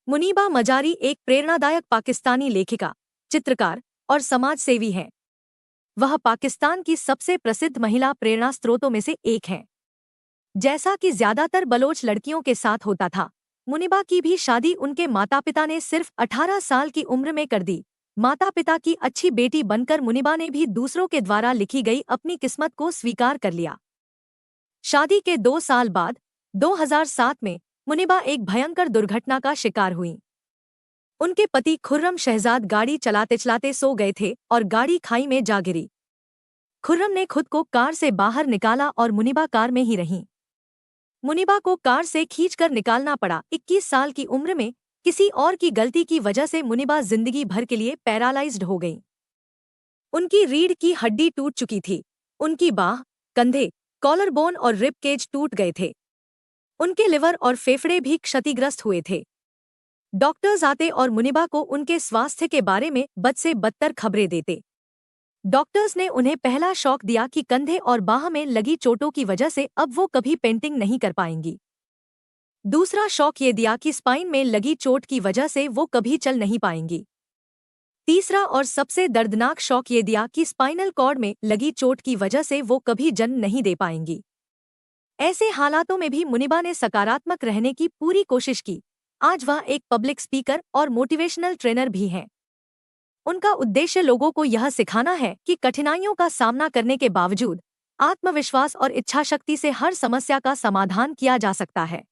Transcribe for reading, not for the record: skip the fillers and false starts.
मुनीबा मजारी एक प्रेरणादायक पाकिस्तानी लेखिका, चित्रकार और समाज सेवी हैं। वह पाकिस्तान की सबसे प्रसिद्ध महिला प्रेरणा स्रोतों में से एक हैं। जैसा कि ज्यादातर बलोच लड़कियों के साथ होता था, मुनीबा की भी शादी उनके माता पिता ने सिर्फ 18 साल की उम्र में कर दी। माता पिता की अच्छी बेटी बनकर मुनीबा ने भी दूसरों के द्वारा लिखी गई अपनी किस्मत को स्वीकार कर लिया। शादी के 2 साल बाद 2007 में मुनीबा एक भयंकर दुर्घटना का शिकार हुईं। उनके पति खुर्रम शहजाद गाड़ी चलाते चलाते सो गए थे और गाड़ी खाई में जा गिरी। खुर्रम ने खुद को कार से बाहर निकाला और मुनीबा कार में ही रहीं। मुनीबा को कार से खींचकर निकालना पड़ा। 21 साल की उम्र में किसी और की गलती की वजह से मुनीबा जिंदगी भर के लिए पैरालाइज्ड हो गईं। उनकी रीढ़ की हड्डी टूट चुकी थी। उनकी बाह, कंधे, कॉलर बोन और रिब केज टूट गए थे। उनके लिवर और फेफड़े भी क्षतिग्रस्त हुए थे। डॉक्टर्स आते और मुनीबा को उनके स्वास्थ्य के बारे में बद से बदतर खबरें देते। डॉक्टर्स ने उन्हें पहला शॉक दिया कि कंधे और बाह में लगी चोटों की वजह से अब वो कभी पेंटिंग नहीं कर पाएंगी। दूसरा शॉक ये दिया कि स्पाइन में लगी चोट की वजह से वो कभी चल नहीं पाएंगी। तीसरा और सबसे दर्दनाक शॉक ये दिया कि स्पाइनल कॉर्ड में लगी चोट की वजह से वो कभी जन्म नहीं दे पाएंगी। ऐसे हालातों में भी मुनीबा ने सकारात्मक रहने की पूरी कोशिश की। आज वह एक पब्लिक स्पीकर और मोटिवेशनल ट्रेनर भी हैं। उनका उद्देश्य लोगों को यह सिखाना है कि कठिनाइयों का सामना करने के बावजूद आत्मविश्वास और इच्छाशक्ति से हर समस्या का समाधान किया जा सकता है।